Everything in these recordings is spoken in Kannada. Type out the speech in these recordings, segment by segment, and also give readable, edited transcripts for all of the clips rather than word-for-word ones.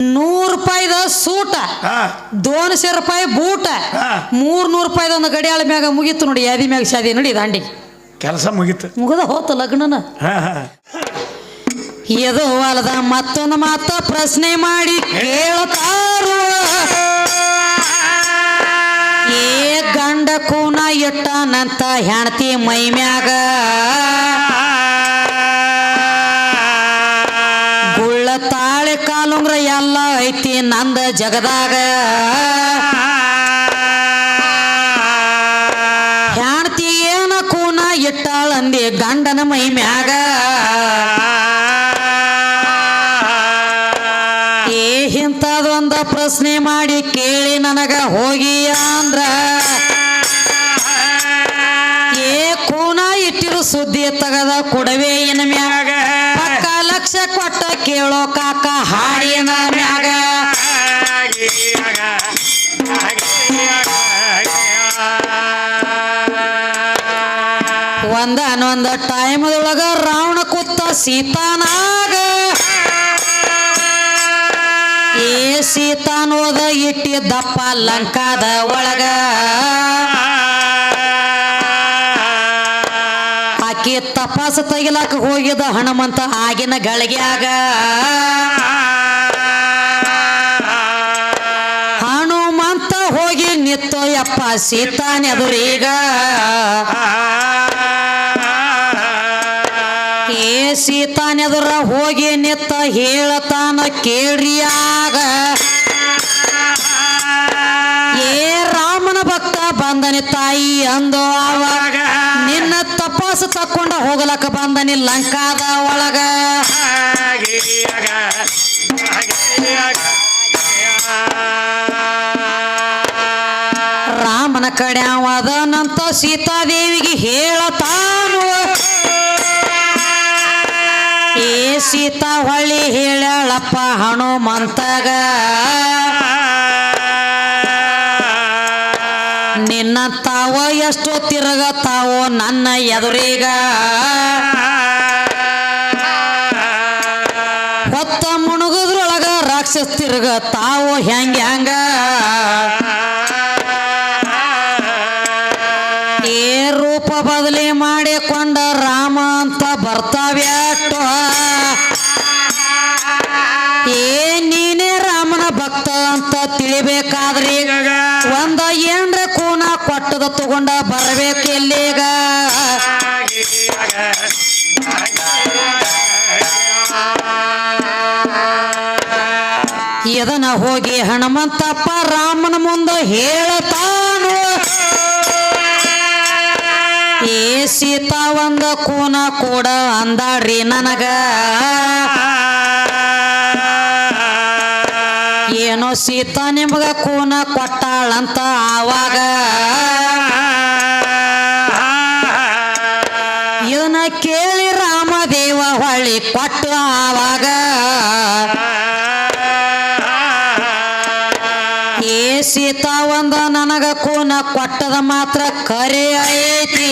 100 ರೂಪಾಯಿದ ಸೂಟ, ಹಾ 200 ರೂಪಾಯಿ ಬೂಟ, ಹಾ 300 ರೂಪಾಯಿದ ಒಂದು ಗಡಿಯಾಳ ಮ್ಯಾಗ ಮುಗೀತು ನೋಡಿ. ಯಾದಿ ಮ್ಯಾಗ ಶಾದಿ ನೋಡಿ ದಾಂಡಿ ಕೆಲಸ ಮುಗೀತು. ಮುಗದ ಹೋತ ಲಗ್ನನ. ಹಾ ಹಾ ಎದು ಅಲ್ಲದ ಮತ್ತೊಂದು ಮಾತ ಪ್ರಶ್ನೆ ಮಾಡಿ ಕೇಳ್ತಾರು. ಏ ಗಂಡ ಕೂನ ಇಟ್ಟನಂತ ಹೆಣ್ತಿ ಮೈ ಮ್ಯಾಗ, ಗುಳ್ಳ ತಾಳೆ ಕಾಲುಂಗ್ರ ಎಲ್ಲ ಐತಿ ನಂದ ಜಗದಾಗ. ಹೆಣ್ತಿ ಏನ ಕೂನ ಇಟ್ಟಾಳಂದಿ ಗಂಡನ ಮೈ ಮ್ಯಾಗ. ಇಂಥದೊಂದ ಪ್ರಶ್ನೆ ಮಾಡಿ ಕೇಳಿ ನನಗ ಹೋಗಿ ಅಂದ್ರ, ಏ ಕೂನ ಇಟ್ಟಿರು ಸುದ್ದಿ ತಗದ ಕೊಡವೆ ಇನ ಮ್ಯಾಗ. ಪಕ್ಕ ಲಕ್ಷ ಕೊಟ್ಟ ಕೇಳೋ ಕಾಕ ಹಾಡಿನ ಮ್ಯಾಗ. ಒಂದನೊಂದ ಟೈಮದೊಳಗ ರಾವಣ ಕೂತ ಸೀತಾನಾಗ. ಏ ಸೀತಾನೋದ ಇಟ್ಟಿದ್ದಪ್ಪ ಲಂಕಾದ ಒಳಗ. ಆಕಿ ತಪಾಸ ತೆಗಿಲಾಕ ಹೋಗಿದ ಹನುಮಂತ ಆಗಿನ ಗಳಿಗ್ಯಾಗ. ಹನುಮಂತ ಹೋಗಿ ನಿತ್ತೋ ಯಪ್ಪ ಸೀತಾನೆದುರೀಗ. ಏ ಸೀತಾನೆದುರ ಹೋಗಿ ನಿತ್ತ ಹೇಳತಾನ ಕೇಳ್ರಿಯಾಗ. ಏ ರಾಮನ ಭಕ್ತ ಬಂದನಿ ತಾಯಿ ಅಂದೋ ಆವಾಗ. ನಿನ್ನ ತಪಾಸ ತಕ್ಕೊಂಡ ಹೋಗಲಕ್ಕ ಬಂದನಿ ಲಂಕಾದ ಒಳಗ. ರಾಮನ ಕಡೆ ಅವದನಂತ ಸೀತಾದೇವಿಗೆ ಹೇಳತಾನು. ಏ ಸೀತಾ ಹೊಳ್ಳಿ ಹೇಳಪ್ಪ ಹನುಮಂತಗ. ನಿನ್ನ ತಾವ ಎಷ್ಟು ತಿರುಗತಾವೋ ನನ್ನ ಎದುರೀಗ. ಹೊತ್ತ ಮುಣುಗುದ್ರೊಳಗ ರಾಕ್ಷಸ ತಿರುಗತಾವೋ ಹೆಂಗ. ಏ ರೂಪ ಬದಲಿ ಮಾಡಿಕೊಂಡ ರಾಮ ಅಂತ ಬರ್ತಾವ್ಯಾಟ. ಏ ನೀನೇ ರಾಮನ ಭಕ್ತ ಅಂತ ತಿಳಿಬೇಕಾದ್ರಿ ಒಂದ ಏನ್ರ ಕೂನ ಕೊಟ್ಟದ ತಗೊಂಡ ಬರಬೇಕು ಎಲ್ಲಿಗ. ಇದನ್ನ ಹೋಗಿ ಹನುಮಂತಪ್ಪ ರಾಮನ ಮುಂದೆ ಹೇಳತಾನು. ಏ ಸೀತಾ ಒಂದ ಕೂನ ಕೂಡ ಅಂದಾಡ್ರಿ ನನಗ. ಏನೋ ಸೀತಾ ನಿಮಗ ಕೂನ ಕೊಟ್ಟಾಳಂತ ಆವಾಗ. ಇದನ್ನ ಕೇಳಿ ರಾಮದೇವ ಹೊಳ್ಳಿ ಕೊಟ್ಟು ಆವಾಗ. ಏ ಸೀತಾ ಒಂದ ನನಗ ಕೂನ ಕೊಟ್ಟದ ಮಾತ್ರ ಕರೆ ಐತಿ.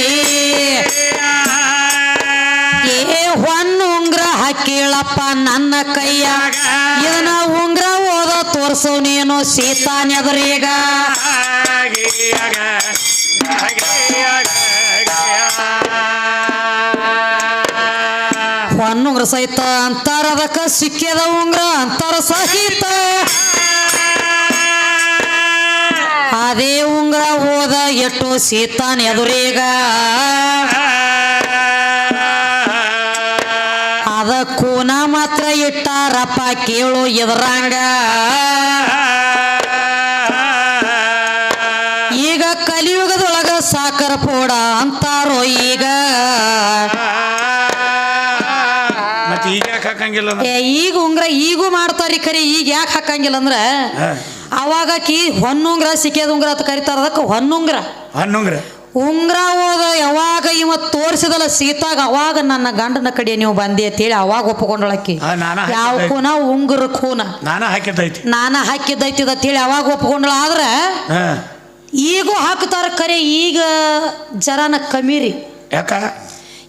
ಏ ಹೊನ್ನು ಉಂಗ್ರ ಹಾಕಿಳಪ್ಪ ನನ್ನ ಕೈಯಾಗ. ಇದನ್ನ ಉಂಗ್ರ ಓದ ತೋರ್ಸು ನೀನು ಸೀತಾನೆದುರೀಗ. ಹೊನ್ನುಂಗ್ರ ಸಹಿತ ಅಂತಾರ, ಅದಕ್ಕ ಸಿಕ್ಕಿದ ಉಂಗ್ರ ಅಂತಾರ ಸಹಿತ. ಅದೇ ಉಂಗ್ರ ಹೋದ ಎಟ್ಟು ಸೀತಾನೆದುರೀಗ. ಅದ ಕೂನ ಮಾತ್ರ ಇಟ್ಟಾರಪ್ಪ ಕೇಳು ಎದರಂಗ. ಈಗ ಕಲಿಯುಗದೊಳಗ ಸಾಕರ ಪೋಡ ಅಂತಾರೋ ಈಗ. ಈಗ ಉಂಗ್ರ ಈಗೂ ಮಾಡ್ತಾರಿ ಖರಿ, ಈಗ ಯಾಕೆ ಹಾಕಂಗಿಲ್ಲ ಅಂದ್ರ ಅವಾಗಕಿ ಹೊನ್ನುಂಗ್ರ ಸಿಕ್ಕೇದ ಉಂಗ್ರ ಅಂತ ಕರಿತಾರ. ಅದಕ್ಕೆ ಹೊನ್ನುಂಗ್ರ ಉಂಗ್ರ ಹೋದ ಯಾವಾಗ ಇವ ತೋರಿಸಿದಲ್ಲ ಸೀತಾಗ, ಅವಾಗ ನನ್ನ ಗಂಡನ ಕಡೆ ನೀವು ಬಂದಿ ಅಂತೇಳಿ ಅವಾಗ ಒಪ್ಪಿಕೊಂಡಳಕ್ಕಿ. ಯಾವ ಕೂನ ಉಂಗುರ ಕೂನ ನಾನ ಹಾಕಿದ್ದೈತಿ ಅಂತೇಳಿ ಅವಾಗ ಒಪ್ಪಿಕೊಂಡಳ. ಆದ್ರ ಈಗೂ ಹಾಕ್ತಾರ ಖರೆ, ಈಗ ಜರನ ಕಮ್ಮಿ ರೀ. ಯಾಕ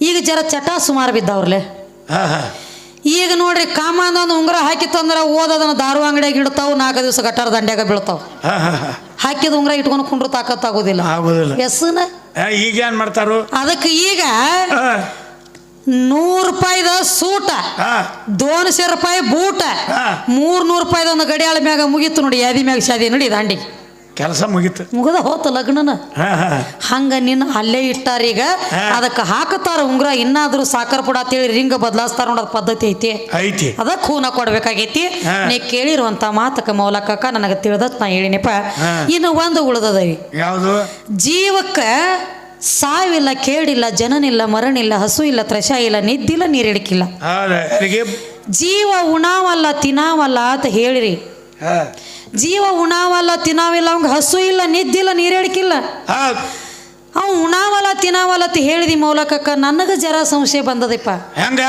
ಈಗ ಜರ ಚಟ ಸುಮಾರು ಬಿದ್ದವ್ರಲೆ. ಈಗ ನೋಡ್ರಿ ಕಾಮಂದ ಒಂದು ಉಂಗುರ ಹಾಕಿತ್ತಂದ್ರೆ ಓದೋದನ್ನ ದಾರು ಅಂಗಡಿಯಾಗ ಇಡ್ತಾವ 4 ದಿವಸ ಗಟ್ಟಾರ ದಂಡ್ಯಾಗ ಬೀಳ್ತಾವ. ಹಾಕಿದ ಉಂಗುರ ಇಟ್ಕೊಂಡು ಕುಂಡ್ರು ತಾಕತ್ತಾಗೋದಿಲ್ಲ. ಎಸ್ನ ಈಗ ಏನ್ ಮಾಡ್ತಾರು? ಅದಕ್ಕೆ ಈಗ 100 ರೂಪಾಯಿದ ಸೂಟ, 200 ರೂಪಾಯಿ ಬೂಟ, 300 ರೂಪಾಯಿದ ಒಂದು ಗಡಿಯಾಳ ಮ್ಯಾಗ ಮುಗೀತು ನೋಡಿ. ಯಾದಿ ಮ್ಯಾಗ ಶಾದಿ ನೋಡಿ ದಾಂಡಿ ಕೆಲಸ ಮುಗಿದ ಹೋತ ಲಗ್ನನ. ಹಂಗ ನಿನ್ನ ಅಲ್ಲೇ ಇಟ್ಟಾರ. ಈಗ ಅದಕ್ಕೆ ಹಾಕತಾರ ಉಂಗ್ರ. ಇನ್ನಾದ್ರೂ ಸಾಕರ್ ಪುಡ ಅಂತೇಳಿ ರಿಂಗ ಬದಲಾಸ್ತಾರ ನೋಡೋದ್ ಪದ್ಧತಿ ಐತಿ. ಅದಕ್ಕೆ ಹೂನ ಕೊಡ್ಬೇಕಾಗೈತಿ. ನೀ ಕೇಳಿರುವಂತ ಮಾತಕ ಮೌಲಕ್ಕ ನನಗೆ ತಿಳಿದತ್ ನಾ ಹೇಳಿನಪ್ಪ. ಇನ್ನು ಒಂದು ಉಳ್ದದರಿ. ಯಾವುದು? ಜೀವಕ್ಕ ಸಾವಿಲ್ಲ, ಕೇಳಿಲ್ಲ, ಜನನಿಲ್ಲ, ಮರಣಿಲ್ಲ, ಹಸು ಇಲ್ಲ, ತ್ರಷ ಇಲ್ಲ, ನಿದ್ದಿಲ್ಲ, ನೀರಿಡಕಿಲ್ಲ. ಜೀವ ಉಣಾವಲ್ಲ ತಿನ್ನಾವಲ್ಲ ಅಂತ ಹೇಳಿರಿ. ಜೀವ ಉಣಾವಲ್ಲ ತಿನ್ನಾವಿಲ್ಲ, ಅವಂಗ ಹಸು ಇಲ್ಲ, ನಿದ್ದಿಲ್ಲ, ನೀರೇಡಕಿಲ್ಲ. ಅವ್ ಉಣಾವಲ್ಲ ತಿನ್ನಾವಲ್ಲ ಅಂತ ಹೇಳಿದಿ ಮೌಲಕಕ್ಕ. ನನಗ ಜರ ಸಂಶಯ ಬಂದದಪ್ಪ. ಹೆಂಗ?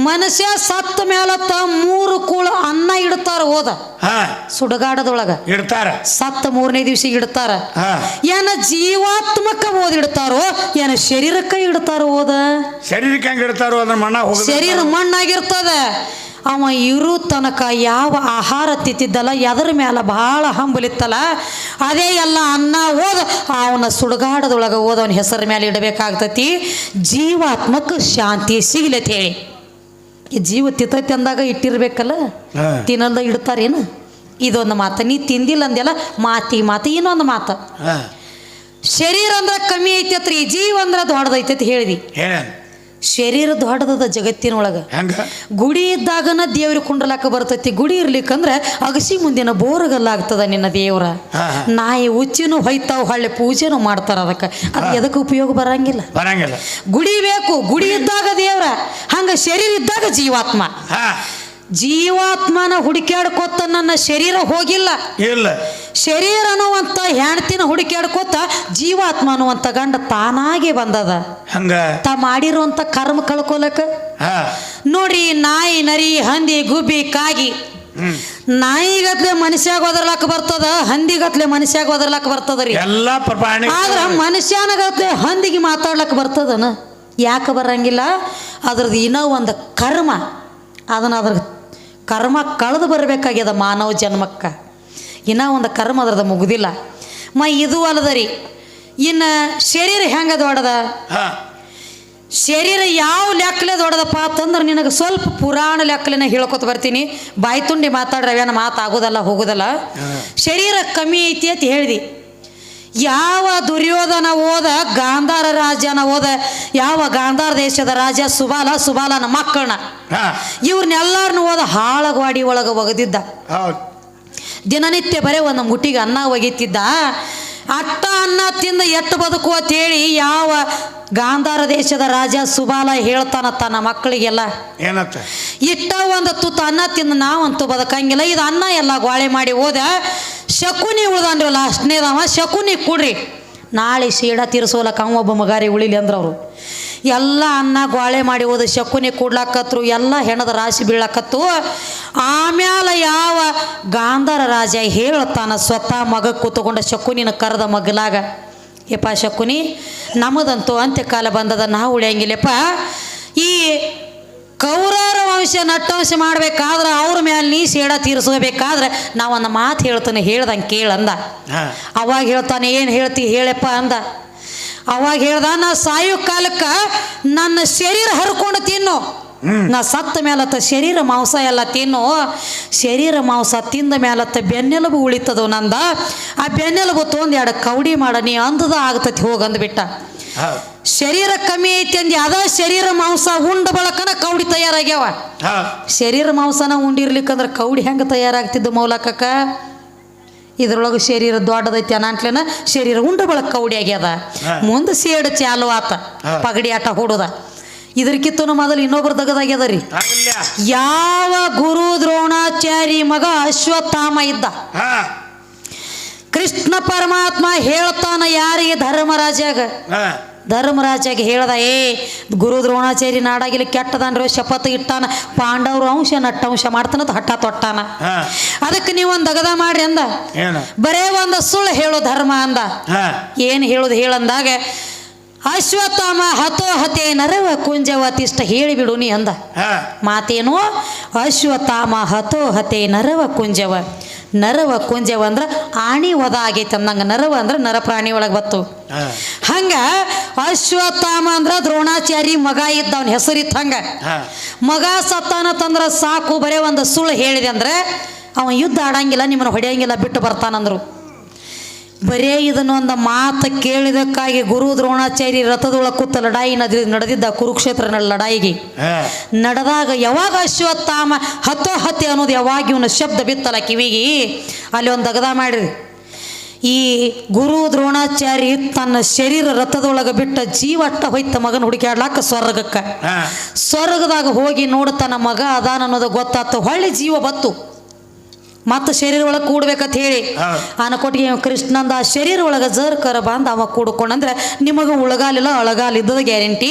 ಮನುಷ್ಯ ಸತ್ತ ಮೇಲತ್ತ 3 ಕೂಳ ಅನ್ನ ಇಡ್ತಾರ. ಹೋದ ಸುಡಗಾಡದೊಳಗ ಇಡ್ತಾರ. ಸತ್ತ 3ನೇ ದಿವಸ ಇಡ್ತಾರ. ಏನ ಜೀವಾತ್ಮಕ ಓದಿಡ್ತಾರೋ ಏನ ಶರೀರಕ್ಕ ಇಡ್ತಾರೋ? ಓದ ಶರೀರಕ್ಕೆ ಹೆಂಗ ಇಡ್ತಾರೋ? ಅದ್ರ ಮಣ್ಣ ಶರೀರ ಮಣ್ಣಾಗಿರ್ತದ. ಅವ ಇರು ತನಕ ಯಾವ ಆಹಾರ ತಿತ್ತಿದ್ದಲ್ಲ, ಎದರ ಮ್ಯಾಲ ಬಹಳ ಹಂಬಲಿತ್ತಲ್ಲ, ಅದೇ ಎಲ್ಲ ಅನ್ನ ಓದ ಅವನ ಸುಡುಗಾಡದೊಳಗೆ ಓದವನ ಹೆಸರ ಮೇಲೆ ಇಡಬೇಕಾಗ್ತತಿ. ಜೀವಾತ್ಮಕ್ಕೆ ಶಾಂತಿ ಸಿಗ್ಲತ್ ಹೇಳಿ. ಈ ಜೀವ ತಿತ್ತೈತಿ ಅಂದಾಗ ಇಟ್ಟಿರ್ಬೇಕಲ್ಲ, ತಿನ್ನಲ್ದ ಇಡ್ತಾರೇನು? ಇದೊಂದು ಮಾತು. ನೀ ತಿಂದಿಲ್ಲ ಅಂದೆಲ್ಲ ಮಾತು. ಇನ್ನೊಂದು ಮಾತು, ಶರೀರ ಅಂದ್ರೆ ಕಮ್ಮಿ ಐತತ್ರಿ, ಜೀವ ಅಂದ್ರೆ ದೊಡ್ಡದೈತಿ ಹೇಳಿದಿ. ಶರೀರ ದೊಡ್ಡದ ಜಗತ್ತಿನೊಳಗ. ಗುಡಿ ಇದ್ದಾಗನ ದೇವ್ರಿಗೆ ಕುಂಡ್ರಲಾಕ ಬರ್ತೈತಿ. ಗುಡಿ ಇರ್ಲಿಕ್ಕಂದ್ರೆ ಅಗಸಿ ಮುಂದಿನ ಬೋರಗಲ್ಲ ಆಗ್ತದ ನಿನ್ನ ದೇವ್ರ. ನಾಯಿ ಉಚ್ಚಿನೂ ಹೊಯ್ತಾವ್, ಹಳ್ಳಿ ಪೂಜೆನೂ ಮಾಡ್ತಾರ. ಅದಕ್ಕೆ ಅದು ಎದಕ್ಕೆ ಉಪಯೋಗ ಬರಂಗಿಲ್ಲ. ಗುಡಿ ಬೇಕು. ಗುಡಿ ಇದ್ದಾಗ ದೇವ್ರ, ಹಂಗ ಶರೀರ ಇದ್ದಾಗ ಜೀವಾತ್ಮ. ಜೀವಾತ್ಮನ ಹುಡುಕ್ಯಾಡ್ಕೊತ ನನ್ನ ಶರೀರ ಹೋಗಿಲ್ಲ. ಶರೀರ ಅನ್ನುವಂತ ಹೆಣ್ತಿನ ಹುಡುಕ್ಯಾಡ್ಕೊತ ಜೀವಾತ್ಮ ಅನ್ನುವಂತ ಗಂಡ ತಾನಾಗೆ ಬಂದದ. ತಾ ಮಾಡಿರುವಂತ ಕರ್ಮ ಕಳ್ಕೊಲಕ ನೋಡ್ರಿ. ನಾಯಿ, ನರಿ, ಹಂದಿ, ಗುಬ್ಬಿ, ಕಾಗಿ, ನಾಯಿಗತ್ಲೆ ಮನುಷ್ಯಾಗ ಒದರ್ಲಾಕ ಬರ್ತದ, ಹಂದಿಗತ್ಲೆ ಮನುಷ್ಯಾಗ ಒದರ್ಲಾಕ ಬರ್ತದ್ರಿ. ಆದ್ರ ಮನುಷ್ಯನಗತ್ಲೆ ಹಂದಿಗೆ ಮಾತಾಡ್ಲಕ್ಕ ಬರ್ತದನ? ಯಾಕೆ ಬರಂಗಿಲ್ಲ? ಅದ್ರದ್ದು ಇನ್ನೂ ಒಂದು ಕರ್ಮ. ಅದ್ರ ಕರ್ಮ ಕಳೆದು ಬರಬೇಕಾಗ್ಯದ ಮಾನವ ಜನ್ಮಕ್ಕ. ಇನ್ನೂ ಒಂದು ಕರ್ಮ ಅದ್ರದ್ದು ಮುಗುದಿಲ್ಲ. ಇದು ಅಲ್ಲದರಿ. ಇನ್ನು ಶರೀರ ಹೆಂಗ ದೊಡ್ಡದ? ಶರೀರ ಯಾವ ಲೆಕ್ಕಲೆ ದೊಡ್ಡದಪ್ಪ ಅಂತಂದ್ರೆ ನಿನಗೆ ಸ್ವಲ್ಪ ಪುರಾಣ ಲೆಕ್ಕಲೆನ ಹೇಳ್ಕೊತ ಬರ್ತೀನಿ. ಬಾಯಿ ತುಂಡಿ ಮಾತಾಡ್ರವೇನ ಮಾತಾಗೋದಲ್ಲ ಹೋಗೋದಲ್ಲ. ಶರೀರ ಕಮ್ಮಿ ಐತಿ ಅಂತ ಹೇಳಿದಿ. ಯಾವ ದುರ್ಯೋಧನ ಓದ ಗಾಂಧಾರ ರಾಜ್ಯನ ಓದ, ಯಾವ ಗಾಂಧಾರ ದೇಶದ ರಾಜ ಸುಬಾಲನ ಮಕ್ಕಳನ್ನ, ಇವ್ರನ್ನೆಲ್ಲಾರನ್ನು ಓದ ಹಾಳಗವಾಡಿ ಒಳಗೆ ಒಗದಿದ್ದ. ದಿನನಿತ್ಯ ಬರೇ ಒಂದು ಮುಟ್ಟಿಗೆ ಅನ್ನ ಒಗಿತಿದ್ದ. ಅಟ್ಟ ಅನ್ನ ತಿಂದ ಎಟ್ಟು ಬದುಕು ಅಂತೇಳಿ ಯಾವ ಗಾಂಧಾರ ದೇಶದ ರಾಜ ಸುಬಾಲ ಹೇಳ್ತಾನ ತನ್ನ ಮಕ್ಕಳಿಗೆಲ್ಲ, ಇಟ್ಟ ಒಂದು ತುತ್ತು ಅನ್ನ ತಿಂದ ನಾವಂತೂ ಬದುಕಂಗಿಲ್ಲ, ಇದು ಅನ್ನ ಎಲ್ಲ ಗೋಳೆ ಮಾಡಿ ಓದ. ಶಕುನಿ ಉಳ್ದನ್ರಿ ಲಾಸ್ಟ್ನೇದವ. ಶಕುನಿ ಕೊಡ್ರಿ, ನಾಳೆ ಶೀಡ ತೀರಿಸೋಲಕ್ಕ ಒಬ್ಬ ಮಗಾರಿ ಉಳಿಲಿ ಅಂದ್ರೆ ಅವರು ಎಲ್ಲ ಅನ್ನ ಗೋಳೆ ಮಾಡಿ ಹೋದ. ಶಕುನಿ ಕೂಡ್ಲಾಕತ್ರು, ಎಲ್ಲ ಹೆಣದ ರಾಶಿ ಬೀಳಕತ್ತು. ಆಮ್ಯಾಲ ಯಾವ ಗಾಂಧಾರ ರಾಜ ಹೇಳ್ತಾನ ಸ್ವತಃ ಮಗ ಕೂತ್ಕೊಂಡ ಶಕುನಿನ ಕರೆದ ಮಗಲಾಗ, ಯಪ್ಪ ಶಕುನಿ, ನಮ್ಮದಂತೂ ಅಂತ್ಯಕಾಲ ಬಂದದ, ನಾವು ಉಳಿಯಂಗಿಲ್ಲಪ್ಪ. ಈ ಕೌರವರ ವಂಶ ನಟ್ಟವಂಶ ಮಾಡ್ಬೇಕಾದ್ರೆ ಅವ್ರ ಮೇಲೆ ನೀ ಸೇಡ ತೀರಿಸ್ಕೋಬೇಕಾದ್ರೆ ನಾವೊಂದು ಮಾತು ಹೇಳ್ತಾನೆ, ಹೇಳ್ದಂಗೆ ಕೇಳಂದ. ಅವಾಗ ಹೇಳ್ತಾನೆ, ಏನು ಹೇಳ್ತಿ ಹೇಳಪ್ಪ ಅಂದ. ಅವಾಗ ಹೇಳ್ದ, ನಾ ಸಾಯೋ ಕಾಲಕ್ಕ ನನ್ನ ಶರೀರ ಹರ್ಕೊಂಡು ತಿನ್ನು, ನಾ ಸತ್ತ ಮೇಲತ್ತ ಶರೀರ ಮಾಂಸ ಎಲ್ಲ ತಿನ್ನು. ಶರೀರ ಮಾಂಸ ತಿಂದ ಮೇಲತ್ತ ಬೆನ್ನೆಲುಬು ಉಳಿತದವು ನಂದ. ಆ ಬೆನ್ನೆಲುಬು ತೊಂದು 2 ಕೌಡಿ ಮಾಡ, ನೀ ಅಂದದ ಆಗ್ತತಿ ಹೋಗಂದ್ಬಿಟ್ಟ. ಶರೀರ ಕಮ್ಮಿ ಐತಿ ಅಂದಿ, ಅದ ಶರೀರ ಮಾಂಸ ಉಂಡ ಬಳಕನ ಕೌಡಿ ತಯಾರಾಗ್ಯಾವ. ಶರೀರ ಮಾಂಸನ ಉಂಡಿರ್ಲಿಕ್ಕಂದ್ರೆ ಕೌಡಿ ಹೆಂಗೆ ತಯಾರಾಗ್ತಿದ್ದು ಮೌಲಕಕ್ಕ? ಇದ್ರೊಳಗೆ ಶರೀರ ದೊಡ್ಡದೈತಿ ಅನಾಂಟ್ಲೇನ ಶರೀರ ಉಂಡ ಬಳಕ ಕೌಡಿ ಆಗ್ಯದ. ಮುಂದೆ ಸೇಡು ಚಾಲು ಆತ, ಪಗಡಿ ಆಟ ಹೂಡುದ. ಇದ್ರಕ್ಕಿಂತ ಮೊದಲು ಇನ್ನೊಬ್ರು ದಗದಾಗ್ಯದ ರೀ. ಯಾವ ಗುರು ದ್ರೋಣಾಚಾರಿ ಮಗ ಅಶ್ವತ್ಥಾಮ ಇದ್ದ. ಕೃಷ್ಣ ಪರಮಾತ್ಮ ಹೇಳ್ತಾನ ಯಾರಿಗೆ? ಧರ್ಮರಾಜಾಗ ಹೇಳ್ದ, ಗುರು ದ್ರೋಣಾಚಾರಿ ನಾಡಾಗಿಲಿ ಕೆಟ್ಟದನ್ರಿ, ಶಪಥ ಇಟ್ಟಾನ, ಪಾಂಡವ್ರ ಅಂಶ ನಟ್ಟಂಶ ಮಾಡ್ತಾನಂತ ಹಠ ತೊಟ್ಟಾನ. ಅದಕ್ಕೆ ನೀವೊಂದು ದಗದ ಮಾಡ್ರಿ ಅಂದ. ಬರೇ ಒಂದು ಸುಳ್ಳು ಹೇಳೋ ಧರ್ಮ ಅಂದ. ಏನು ಹೇಳೋದು ಹೇಳಂದಾಗ ಅಶ್ವತ್ಥಾಮ ಹತೋ ಹತೆ ನರವ ಕುಂಜವ ತಿಷ್ಟ ಹೇಳಿಬಿಡು ನೀ ಅಂದ. ಮಾತೇನು? ಅಶ್ವತ್ಥಾಮ ಹತೋ ಹತೆ ನರವ ಕುಂಜವ. ನರವ ಕುಂಜವ ಅಂದ್ರೆ ಆಣಿ ವಧ ಆಗೈತೆ ಅಂದಂಗ. ನರವ ಅಂದ್ರೆ ನರ ಪ್ರಾಣಿ ಒಳಗೆ ಬತ್ತು. ಹಂಗ ಅಶ್ವತ್ಥಾಮ ಅಂದ್ರ ದ್ರೋಣಾಚಾರಿ ಮಗ ಇದ್ದವನ ಹೆಸರಿತ್ತು. ಹಂಗ ಮಗ ಸತ್ತಾನ ತಂದ್ರ ಸಾಕು, ಬರೇ ಒಂದು ಸುಳ್ಳು ಹೇಳಿದೆ ಅಂದ್ರೆ ಅವ ಯುದ್ಧ ಆಡಂಗಿಲ್ಲ, ನಿಮ್ಮನ್ನು ಹೊಡೆಯಂಗಿಲ್ಲ, ಬಿಟ್ಟು ಬರ್ತಾನಂದ್ರು. ಬರೇ ಇದನ್ನೊಂದು ಮಾತು ಕೇಳಿದಕ್ಕಾಗಿ ಗುರು ದ್ರೋಣಾಚಾರಿ ರಥದೊಳಗೆ ಕೂತ ಲಡಾಯಿ ನಡೆದಿದ್ದ ಕುರುಕ್ಷೇತ್ರ ಲಡಾಯಿಗೆ ನಡೆದಾಗ ಯಾವಾಗ ಅಶ್ವತ್ಥಾಮ ಹತೋ ಹತ್ಯೆ ಅನ್ನೋದು ಯಾವಾಗ ಇವನ ಶಬ್ದ ಬಿತ್ತಲ್ಲ ಕಿವಿಗೆ, ಅಲ್ಲಿ ಒಂದು ದಗದ ಮಾಡಿರಿ. ಈ ಗುರು ದ್ರೋಣಾಚಾರಿ ತನ್ನ ಶರೀರ ರಥದೊಳಗೆ ಬಿಟ್ಟ ಜೀವಟ್ಟ ಹೋಯ್ತ ಮಗನ ಹುಡುಕಾಡ್ಲಾಕ ಸ್ವರ್ಗಕ್ಕೆ. ಸ್ವರ್ಗದಾಗ ಹೋಗಿ ನೋಡ್ತಾನ ಮಗ ಅದಾನ ಅನ್ನೋದು ಗೊತ್ತಾತು. ಹೊಳ್ಳಿ ಜೀವ ಬತ್ತು, ಮತ್ತು ಶರೀರ ಒಳಗೆ ಕೂಡ್ಬೇಕಂತ ಹೇಳಿ ಅನ್ಕೊಟ್ಟಿಗೆ ಕೃಷ್ಣಂದ ಆ ಶರೀರ ಒಳಗೆ ಜರ್ಕರ ಬಂದು ಅವ ಕೂಡ್ಕೊಂಡಂದ್ರೆ ನಿಮಗೆ ಉಳಗಾಲಿಲ್ಲ ಅಳಗಾಲ ಇದ್ದದ ಗ್ಯಾರಂಟಿ.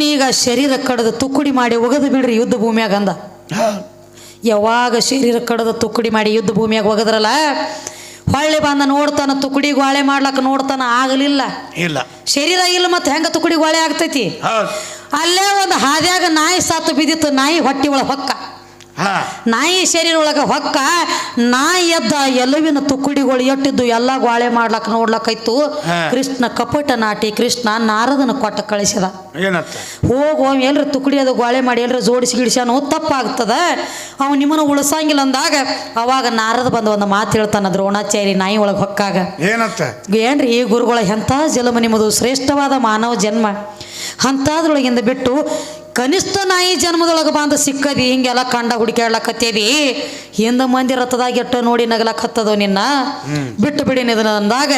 ಈಗ ಶರೀರ ಕಡ್ದು ತುಕ್ಕುಡಿ ಮಾಡಿ ಒಗದು ಬಿಡ್ರಿ ಯುದ್ಧ ಭೂಮಿಯಾಗ ಅಂದ. ಯಾವಾಗ ಶರೀರ ಕಡ್ದು ತುಕ್ಕುಡಿ ಮಾಡಿ ಯುದ್ಧ ಭೂಮಿಯಾಗ ಒಗದ್ರಲ್ಲ, ಹೊಳ್ಳಿ ಬಂದ ನೋಡ್ತಾನ, ತುಕ್ಕಡಿ ಗೋಳೆ ಮಾಡ್ಲಕ್ಕ ನೋಡ್ತಾನ, ಆಗಲಿಲ್ಲ. ಶರೀರ ಇಲ್ಲ, ಮತ್ತೆ ಹೆಂಗ ತುಕ್ಕಡಿ ಗೋಳೆ ಆಗ್ತೈತಿ? ಅಲ್ಲೇ ಒಂದು ಹಾದ್ಯಾಗ ನಾಯಿ ಸಾತು ಬಿದ್ದಿತ್ತು. ನಾಯಿ ಹೊಟ್ಟಿ ಒಳಗೆ ಹೊಕ್ಕ, ನಾಯಿ ಶರೀರ ಒಳಗೆ ಹೊಕ್ಕ. ನಾಯಿ ಎದ್ದ ಎಲ್ಲವಿನ ತುಕ್ಕುಡಿಗಳು ಎಟ್ಟಿದ್ದು ಎಲ್ಲ ಗೋಳೆ ಮಾಡ್ಲಕ್ಕ ನೋಡ್ಲಕ್ಕಾಯ್ತು. ಕೃಷ್ಣ ಕಪಟ ನಾಟಿ ಕೃಷ್ಣ ನಾರದನ ಕೊಟ್ಟ ಕಳಿಸಿದ. ಹೋಗು ಎಲ್ರಿ ತುಕ್ಕಡಿ ಅದು ಗೋಳೆ ಮಾಡಿ ಎಲ್ರಿ ಜೋಡಿಸಿ ಗಿಡಿಸ್ಯಾನು, ತಪ್ಪಾಗ್ತದ, ಅವ ನಿಮ್ಮನ್ನು ಉಳಿಸಂಗಿಲ್ಲ ಅಂದಾಗ ಅವಾಗ ನಾರದ ಬಂದು ಒಂದು ಮಾತು ಹೇಳ್ತಾನ ದ್ರೋಣಾಚಾರಿ ನಾಯಿ ಒಳಗೆ ಹೊಕ್ಕಾಗ. ಏನ್ರಿ ಈ ಗುರುಗಳ ಎಂಥ ಜನ್ಮ ನಿಮ್ಮದು, ಶ್ರೇಷ್ಠವಾದ ಮಾನವ ಜನ್ಮ. ಅಂಥದ್ರೊಳಗಿಂದ ಬಿಟ್ಟು ಕನಿಷ್ಠ ನಾಯಿ ಜನ್ಮದೊಳಗೆ ಬಂದು ಸಿಕ್ಕದಿ, ಹಿಂಗೆಲ್ಲ ಕಂಡ ಹುಡುಕಾಡ್ಲಕತ್ತೇದಿ, ಹಿಂದ ಮಂದಿ ರಥದಾಗ ಎಟ್ಟು ನೋಡಿ ನಗಲಕತ್ತದೋ ನಿನ್ನ, ಬಿಟ್ಟು ಬಿಡಿ ಇದನ್ನ ಅಂದಾಗ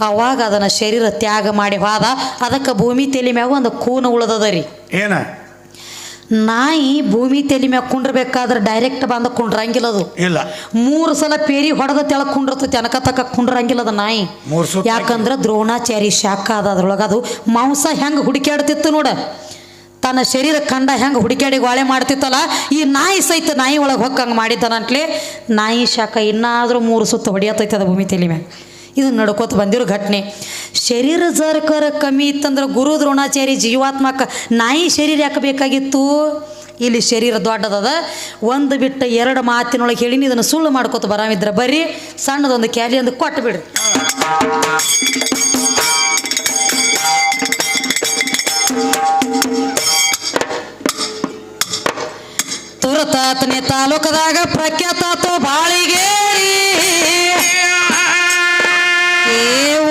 ಅವಾಗ ಅದನ್ನ ಶರೀರ ತ್ಯಾಗ ಮಾಡಿ ಹೋದ. ಅದಕ್ಕೆ ಭೂಮಿ ತಲೆ ಮ್ಯಾಗ ಒಂದು ಕೂನ ಉಳ್ದದ ರೀ. ಏನ? ನಾಯಿ ಭೂಮಿ ತಲೆ ಮ್ಯಾಗ ಕುಂಡ್ರಬೇಕಾದ್ರೆ ಡೈರೆಕ್ಟ್ ಬಂದ ಕುಂಡ್ರಂಗಿಲ್ಲ ಅದು. 3 ಸಲ ಪೇರಿ ಹೊಡೆದ ತೆಳಗ್ ಕುಂಡ್ರತೈತಿ, ಅನಕ ತಕ್ಕ ಕುಂಡ್ರಂಗಿಲ್ಲ ಅದ ನಾಯಿ. ಯಾಕಂದ್ರೆ ದ್ರೋಣಾಚಾರಿ ಶಾಖ ಅದ ಅದ್ರೊಳಗೆ. ಅದು ಮಾಂಸ ಹೆಂಗೆ ಹುಡುಕಾಡ್ತಿತ್ತು ನೋಡ, ತನ್ನ ಶರೀರ ಕಂಡ ಹೆಂಗೆ ಹುಡುಕಾಡಿ ಗೋಳೆ ಮಾಡ್ತಿತ್ತಲ್ಲ, ಈ ನಾಯಿ ಸಹಿತ ನಾಯಿ ಒಳಗೆ ಹೊಕ್ಕಂಗೆ ಮಾಡಿದ್ದಾನಂಟ್ಲೆ ನಾಯಿ ಶಾಖ ಇನ್ನಾದರೂ 3 ಸುತ್ತ ಹೊಡಿಯತೈತೆ ಅದ ಭೂಮಿ ತಲೆ ಮ್ಯಾಗ. ಇದು ನಡ್ಕೋತ ಬಂದಿರೋ ಘಟನೆ. ಶರೀರ ಜರ್ಕರ ಕಮ್ಮಿ ಇತ್ತಂದ್ರೆ ಗುರು ದ್ರೋಣಾಚಾರಿ ಜೀವಾತ್ಮಕ ನಾಯಿ ಶರೀರ ಯಾಕೆ ಬೇಕಾಗಿತ್ತು? ಇಲ್ಲಿ ಶರೀರ ದೊಡ್ಡದದ, ಒಂದು ಬಿಟ್ಟ 2 ಮಾತಿನೊಳಗೆ ಹೇಳಿನಿ. ಇದನ್ನು ಸುಳ್ಳು ಮಾಡ್ಕೋತ ಬರಾಮಿದ್ರೆ ಬರ್ರಿ, ಸಣ್ಣದೊಂದು ಕ್ಯಾಲಿ ಅಂದು ಕೊಟ್ಟು ಬಿಡ್ರಿ. ತುರತಾತನೆ ತಾಲೂಕದಾಗ ಪ್ರಖ್ಯಾತಾತು ಬಾಳಿಗೇರಿ,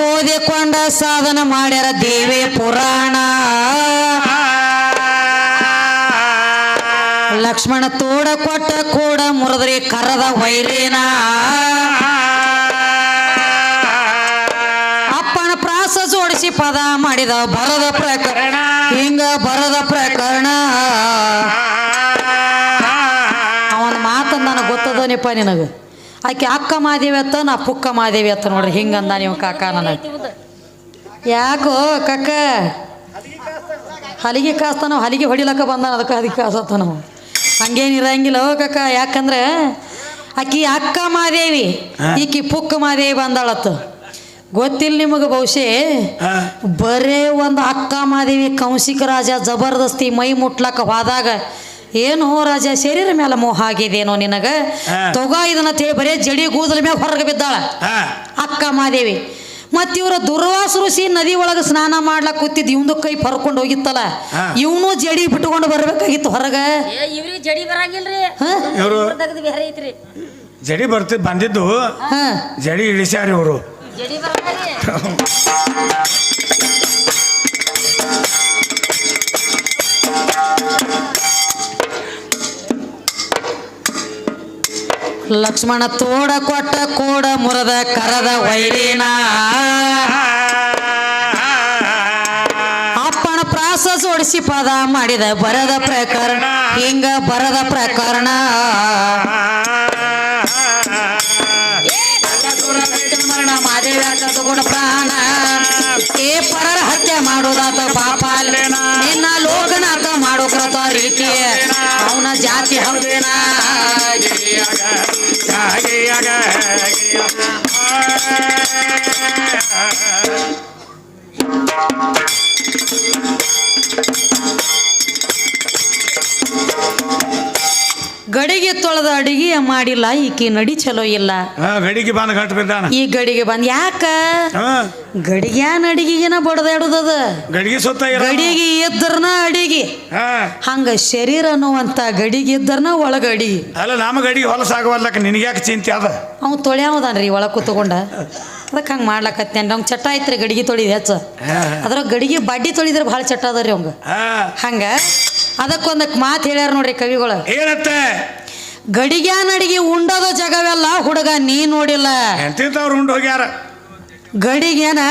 ಓದಿಕೊಂಡ ಸಾಧನ ಮಾಡ್ಯಾರ ದೇವಿ ಪುರಾಣ. ಲಕ್ಷ್ಮಣ ತೋಡ ಕೊಟ್ಟ ಕೂಡ ಮುರದ್ರಿ ಕರದ ವೈರೇನ. ಅಪ್ಪನ ಪ್ರಾಸ ಜೋಡಿಸಿ ಪದ ಮಾಡಿದ ಬರದ ಪ್ರಕರಣ, ಹಿಂಗ ಬರದ ಪ್ರಕರಣ. ಅವನ ಮಾತಂದ ನನಗೆ ಗೊತ್ತದನಿಪ್ಪ ನಿನಗೆ. ಆಕೆ ಅಕ್ಕ ಮಾದೇವಿ ಅತ್ತ, ನಾ ಪುಕ್ಕ ಮಾದೇವಿ ಅತ್ತ ನೋಡ್ರಿ, ಹಿಂಗಂದ ನೀವು ಕಾಕ ನನಗೆ. ಯಾಕೋ ಕಕ್ಕ ಹಲಿಗೆ ಕಾಸ್ತಾನ, ಹಲಿಗೆ ಹೊಡಿಲಕ್ಕ ಬಂದಾನ, ಅದಕ್ಕೆ ಹಲಿಗೆ ಕಾಸತ್ತ ನಾವು. ಹಂಗೇನಿರಂಗಿಲ್ಲ ಕಕ್ಕ. ಯಾಕಂದ್ರೆ ಆಕಿ ಅಕ್ಕ ಮಾದೇವಿ, ಈಕಿ ಪುಕ್ಕ ಮಾದೇವಿ ಬಂದಾಳತ್ತ. ಗೊತ್ತಿಲ್ಲ ನಿಮಗೆ ಬಹುಶಃ. ಬರೇ ಒಂದು ಅಕ್ಕ ಮಾದೇವಿ ಕೌಶಿಕ ರಾಜ ಜಬರ್ದಸ್ತಿ ಮೈ ಮುಟ್ಲಕ್ಕ ಹೋದಾಗ, ಏನು ರಾಜ ಶರೀರ ಮೇಲೆ ಮೋಹ ಆಗಿದೇನೋ ನಿನಗ, ತೊಗ ಇದನ್ನ ತೇಳಿ ಬರೇ ಜಡಿ ಕೂದಲ ಮ್ಯಾಗ ಹೊರಗೆ ಬಿದ್ದಾಳ ಅಕ್ಕ ಮಾದೇವಿ. ಮತ್ತು ಇವ್ರ ದುರ್ವಾಸ ಋಷಿ ನದಿ ಒಳಗೆ ಸ್ನಾನ ಮಾಡ್ಲಾಕ್ ಕೂತಿದ್ದು, ಇವಂದು ಕೈ ಪರ್ಕೊಂಡು ಹೋಗಿತ್ತಲ್ಲ, ಇವನು ಜಡಿ ಬಿಟ್ಕೊಂಡು ಬರ್ಬೇಕಾಗಿತ್ತು ಹೊರಗ. ಜಡಿ ಬರಂಗಿಲ್ರಿ, ಜಡಿ ಬಂದಿದ್ದು ಜಡಿ ಇಳಿಸ್ಯಾರ ಇವರು. ಲಕ್ಷ್ಮಣ ತೋಡ ಕೊಟ್ಟ ಕೋಡ ಮುರದ ಕರದ ವೈರೇನ. ಅಪ್ಪನ ಪ್ರಾಸ ಜೋಡಿಸಿ ಪದ ಮಾಡಿದ ಬರದ ಪ್ರಕರಣ, ಹಿಂಗ ಬರದ ಪ್ರಕರಣ. ಮಾದೇವ್ಯಾಗುಣ ಪ್ರಾಣ, ಏ ಪರರ ಹತ್ಯೆ ಮಾಡೋದಾತ ಪಾಪ, ನಿನ್ನ ಲೋಕನಾಥ ಮಾಡೋ ಕೃತ ರೀತಿ, ಅವನ ಜಾತಿ ಹೌದೇನ. ಅಡಿಗೆ ಮಾಡಿಲ್ಲ ಈಕಿ ನಡಿ ಚಲೋ ಇಲ್ಲ ಗಡಿಗೆ ಬಂದ್ ಗಂಟು ಬಿದ್ದಾನ ಈ ಗಡಿಗೆ ಬಂದ್ ಯಾಕ ಹಾ ಗಡಿಗ್ಯಾನ ಅಡಿಗೆನ ಬಡದಾಡುದದ ಗಡಿಗೆ ಸುತ್ತ ಗಡಿಗೆ ಇದ್ದರ್ನ ಅಡಿಗೆ ಹಾ ಹಂಗ ಶರೀರ ಅನ್ನುವಂತ ಗಡಿಗೆ ಇದ್ದರ್ನ ಒಳಗ ಅಡಿಗೆ ಅಲ್ಲ ನಮ್ಮ ಗಡಿಗೆ ಹೊಲಸಾಗವಲ್ಲಕ ನಿನಗೆ ಯಾಕೆ ಚಿಂತೆ ಅದ ಅವ್ ತೊಳ್ಯಾವದಾನ್ರಿ ಒಳಗೆ ಕೂತ್ಕೊಂಡ ಅದಕ್ಕೆ ಹಂಗೆ ಮಾಡ್ಲಕತ್ತೇನ್ರಿ ಅವ್ನು ಚಟ ಐತ್ರಿ ಗಡಿಗೆ ತೊಳಿದ ಹೆಚ್ಚ ಅದ್ರ ಗಡಿಗೆ ಬಡ್ಡಿ ತೊಳಿದ್ರೆ ಭಾಳ ಚಟ ಅದ ರೀ ಅವಂಗ ಹಂಗ ಅದಕ್ಕೊಂದಕ್ಕೆ ಮಾತು ಹೇಳ್ಯಾರ ನೋಡ್ರಿ ಕವಿಗಳು ಏನತ್ತ ಗಡಿಗ್ಯಾನ ಅಡಿಗೆ ಉಂಡೋದ ಜಗವೆಲ್ಲ ಹುಡುಗ ನೀ ನೋಡಿಲ್ಲ ಎಂತಿಂತವ್ರು ಉಂಡು ಹೋಗ್ಯಾರ ಗಡಿಗ್ಯಾನ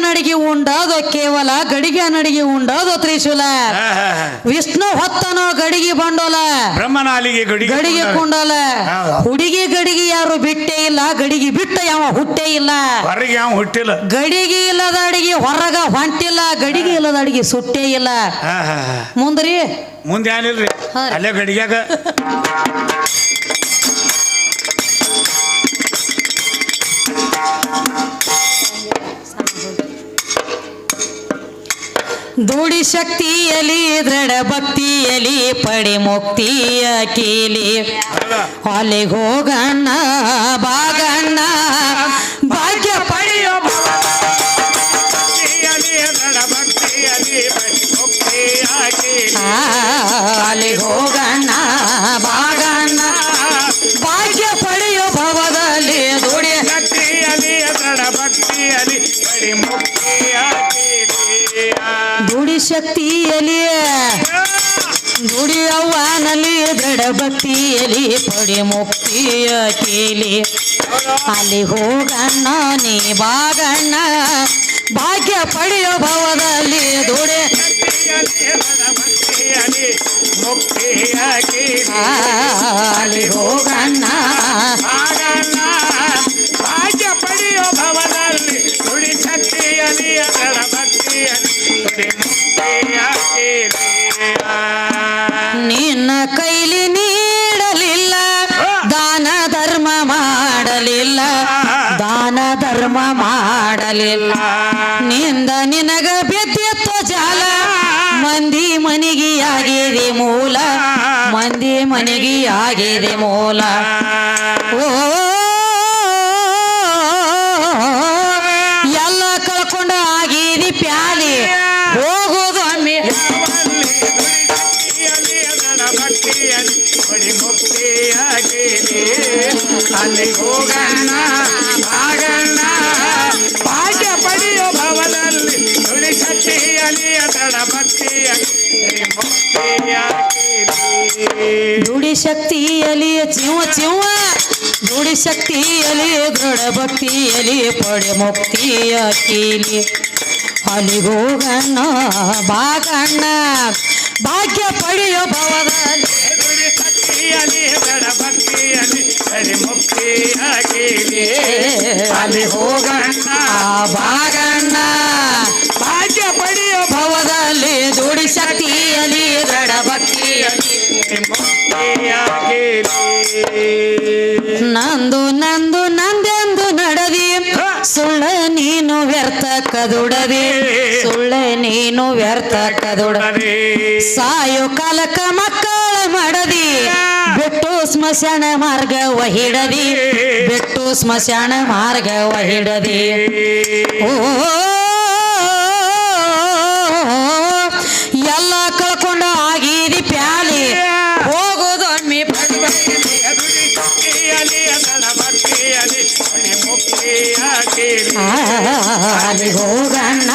ಅಡಿಗೆ ಉಂಡೋದು ಕೇವಲ ಗಡಿಗ್ಯಾನ ಅಡಿಗೆ ಉಂಡೋದು ತ್ರಿಶೂಲ ವಿಷ್ಣು ಹೊತ್ತನೋ ಗಡಿಗೆ ಬಂಡೋಲ ಬ್ರಹ್ಮನ ಅಲಿಗೆ ಗಡಿಗೆ ಕುಂಡೋಲ ಹುಡುಗಿ ಗಡಿಗೆ ಯಾರು ಬಿಟ್ಟೇ ಇಲ್ಲ ಗಡಿಗೆ ಬಿಟ್ಟ ಯಾವ ಹುಟ್ಟೇ ಇಲ್ಲ ಹೊರಗೆ ಯಾವ ಹುಟ್ಟಿಲ್ಲ ಗಡಿಗೆ ಇಲ್ಲದ ಅಡಿಗೆ ಹೊರಗ ಹೊಂಟಿಲ್ಲ ಗಡಿಗೆ ಇಲ್ಲದ ಅಡಿಗೆ ಸುಟ್ಟೇ ಇಲ್ಲ ಮುಂದ್ರಿ ಮುಂದೆ ಏನಿಲ್ರಿ ಅಲ್ಲೇ ಗಡಿಗ್ಯಾಗ ದುಡಿ ಶಕ್ತಿಯಲಿ ದೃಢ ಭಕ್ತಿಯಲಿ ಪಡಿ ಮುಕ್ತಿಯ ಕೀಲಿ ಅಲ್ಲಿಗೆ ಹೋಗಣ್ಣ ಬಾಗಣ್ಣ ಭಾಗ್ಯ ಪಡೆಯೋ ಅಲ್ಲಿಗೆ ಹೋಗಣ್ಣ ಬಾಗಣ್ಣ ಭಾಗ್ಯ ಪಡೆಯೋ ಭವದಲ್ಲಿ ದುಡಿ ಶಕ್ತಿಯಲಿ ದೃಢ ಭಕ್ತಿಯಲಿ ಪಡಿ ಮುಕ್ತಿಯ ದುಡಿ ಶಕ್ತಿಯಲಿ ದುಡಿ ಅವ್ವನಲ್ಲಿ ದೃಢ ಭಕ್ತಿಯಲಿ ಪಡಿ ಮುಕ್ತಿಯ ಕೀಲಿ ಅಲ್ಲಿ ಹೋಗಣ್ಣ ನೀ ಬಾಗಣ್ಣ ಭಾಗ್ಯ ಪಡೆಯೋ ಭವದಲ್ಲಿ ದುಡಿ ಅಲ್ಲಿ ಹೋಗಣ್ಣ ಭಾಗ್ಯ ಪಡೆಯೋ ಭವದಲ್ಲಿ ದುಡಿ ಶಕ್ತಿಯಲಿ ದೃಢ ಭಕ್ತಿಯಲಿ ನಿನ್ನ ಕೈಲಿ ನೀಡಲಿಲ್ಲ ದಾನ ಧರ್ಮ ಮಾಡಲಿಲ್ಲ ದಾನ ಧರ್ಮ ಮಾಡಲಿಲ್ಲ ನಿಂದ ನಿನಗ ಬೆದ್ದಿತ್ತು ಜಾಲ ಮಂದಿ ಮನಿಗೆ ಆಗಿದೆ ಮೂಲ ಮಂದಿ ಮನಿಗೆ ಆಗಿದೆ ಮೂಲ ಓ ಎಲ್ಲ ಕಳ್ಕೊಂಡು ಆಗಿದೆ ಪ್ಯಾಲಿ ಹೋಗೋದು ಒಮ್ಮೆ ಅಲ್ಲಿ ಹೋಗಣ್ಣ ಭಾಗಣ್ಣ ಭಾಗ್ಯ ಪಡೆಯೋ ಭವದಲ್ಲಿ ನುಡಿ ಶಕ್ತಿಯಲಿ ದೃಢ ಭಕ್ತಿಯಲಿ ದುಡಿ ಶಕ್ತಿಯಲಿ ಚಿವ ಚಿವ ದುಡಿ ಶಕ್ತಿಯಲಿ ದೃಢ ಭಕ್ತಿಯಲಿ ಪಡೆ ಮುಕ್ತಿಯ ಕೀಲಿ ಅಲ್ಲಿಗೆ ಹೋಗಣ್ಣ ಬಾಗಣ್ಣ ಭಾಗ್ಯ ಪಡೆಯೋ ಭವದಲ್ಲಿ ನುಡಿ ಶಕ್ತಿಯಲಿ ದೃಢ ಭಕ್ತಿಯಲಿ ಪಡೆ ಮುಕ್ತಿಯ ಕೀಲಿ ಅಲ್ಲಿ ಹೋಗಣ್ಣ ಬಾಗಣ್ಣ ಭಾಗ್ಯ ಪಡೆಯೋ ಭವದಲ್ಲಿ ದುಡಿ ಶಕ್ತಿಯಲಿ ದೃಢ ಭಕ್ತಿಯಲಿ ನಂದು ನಂದು ನಂದೆಂದು ನಡದಿ ಸುಳ್ಳ ನೀನು ವ್ಯರ್ಥ ಕದುಡದಿ ಸುಳ್ಳ ನೀನು ವ್ಯರ್ಥ ಕದುಡದಿ ಸಾಯೋ ಕಾಲಕ ಮಕ್ಕಳ ಮಾಡದಿ ಬಿಟ್ಟು ಸ್ಮಶಾನ ಮಾರ್ಗ ಹಿಡದಿ ಬಿಟ್ಟು ಸ್ಮಶಾನ ಮಾರ್ಗ ಹಿಡದಿ ಓ ಎಲ್ಲ ಕಳ್ಕೊಂಡು ಆಗಿದಿ ಪ್ಯಾಲಿ ಹೋಗೋದು ಒಮ್ಮೆ ಅಲ್ಲಿ ಹೋಗಣ್ಣ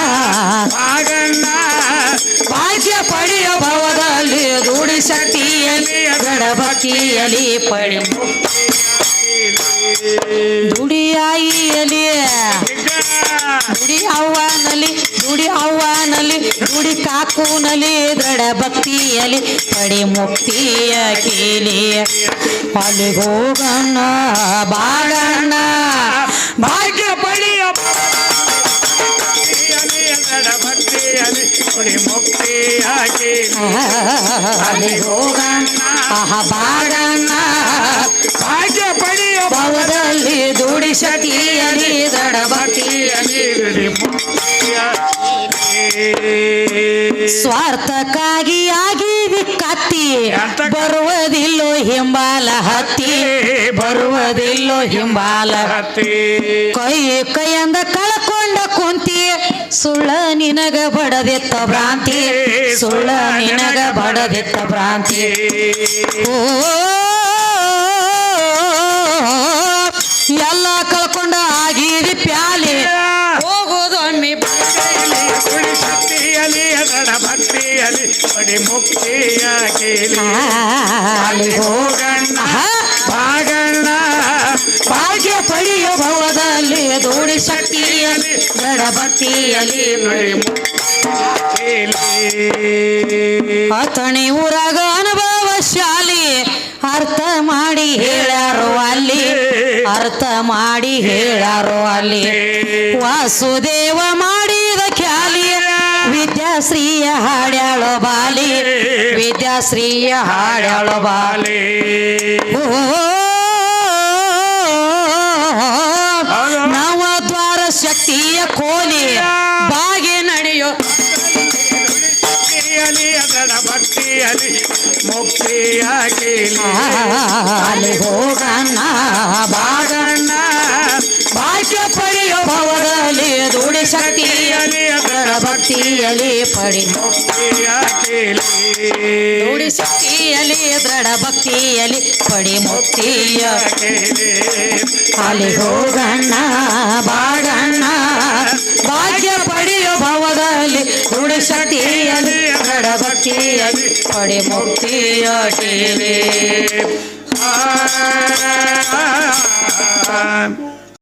ಭಾಗ್ಯ ಪಡೆಯೋ ಭವದಲ್ಲಿ ದುಡಿ ಶಕ್ತಿಯಲಿ ದೃಢ ಭಕ್ತಿಯಲಿ ಪಡಿ ದುಡಿಯಾಯಿಯಲಿ ದುಡಿ ಅವ್ವನಲ್ಲಿ ದುಡಿ ಕಾಕುನಲ್ಲಿ ದೃಢ ಭಕ್ತಿಯಲಿ ಪಡಿ ಮುಕ್ತಿಯ ಕೀಲಿ ಅಲ್ಲಿ ಹೋಗಣ್ಣ ಬಾಗಣ್ಣ ಭಾಗ್ಯ ಪಡೆಯ ಅಲ್ಲಿ ಹೋಗಣ್ಣ ಬಾಗಣ್ಣ ಭಾಗ್ಯ ಪಡೆಯೋ ಭವದಲ್ಲಿ ದುಡಿ ಶಕ್ತಿಯಲಿ ದೃಢ ಭಕ್ತಿಯಲಿ ಸ್ವಾರ್ಥಕ್ಕಾಗಿ ಆಗಿದೆ ಕತ್ತಿ ಬರುವುದಿಲ್ಲೋ ಹಿಂಬಾಲ ಹತ್ತಿ ಬರುವುದಿಲ್ಲೋ ಹಿಂಬಾಲ ಹತ್ತಿ ಕೈಯಿಂದ ಕಳ್ಕೊಂಡ ಕುಂತಿ ಸುಳ್ಳ ನಿನಗ ಬಡದೆತ್ತ ಭ್ರಾಂತಿ ಸುಳ್ಳ ನಿನಗ ಬಡದೆತ್ತ ಭ್ರಾಂತಿ ಓ ಎಲ್ಲ ಕಳ್ಕೊಂಡ ಆಗಿರಿ ಪ್ಯಾಲಿ ಹೋಗೋದೊಮ್ಮೆ ಗುಡಿ ಶಕ್ತಿಯಲಿ ಅದರ ಭಕ್ತಿಯಲಿ ಪಡಿ ಮುಕ್ತಿಯಾಗಲಿ ಅಲ್ಲಿ ಹೋಗಣ್ಣ ಬಾಗಣ್ಣ ಭಾಗ್ಯ ಪಡೆಯೋ ಭವದಲ್ಲಿ ದೂಡಿ ಶಕ್ತಿಯಲ್ಲಿ ದೃಢ ಭಕ್ತಿಯಲ್ಲಿ ಪಡಿ ಮುಕ್ತಿಯಾಗಲಿ ಅತಣಿ ಊರಾಗ ಅನುಭವಶಾಲಿ ಅರ್ಥ ಮಾಡಿ ಹೇಳ್ಯಾರೋ ಅಲ್ಲಿ ಅರ್ಥ ಮಾಡಿ ಹೇಳ್ಯಾರೋ ಅಲ್ಲಿ ವಾಸುದೇವ ಮಾಡಿದ ಖ್ಯಾಲಿ ವಿದ್ಯಾಶ್ರೀಯ ಹಾಡ್ಯಾಳೋ ಬಾಲಿ ವಿದ್ಯಾಶ್ರೀಯ ಹಾಡ್ಯಾಳೋ ಬಾಲಿ ಓ ನವದ್ವಾರ ಶಕ್ತಿಯ ಕೋಲಿ ಬಾಗಿ ನಡೆಯೋ ಅದರ ಭಕ್ತಿಯಲಿ ಮುಕ್ತಿಯಾಗಲಿ ಅಲ್ಲಿ ಹೋಗಣ್ಣ ಬಾಗಣ್ಣ ಭಾಗ್ಯ ಪಡೆಯೋ ಭವದಲ್ಲಿ ದುಡಿ ಶಕ್ತಿಯಲ್ಲಿ ಅದರ ಭಕ್ತಿಯಲ್ಲಿ ಪಡಿ ಮುಕ್ತಿಯಾಗಲಿ ದುಡಿ ಶಕ್ತಿಯಲ್ಲಿ ದೃಢ ಭಕ್ತಿಯಲ್ಲಿ ಪಡಿ ಮುಕ್ತಿಯ ಅಲ್ಲಿ ಹೋಗಣ್ಣ ಬಾಗಣ್ಣ ಭಾಗ್ಯ ಪಡೆಯೋ ಭವದಲ್ಲಿ ದುಡಿ ಶಕ್ತಿಯಲ್ಲಿ ದೃಢ ಭಕ್ತಿಯಲ್ಲಿ ಪಡಿ ಮುಕ್ತಿಯ ಆ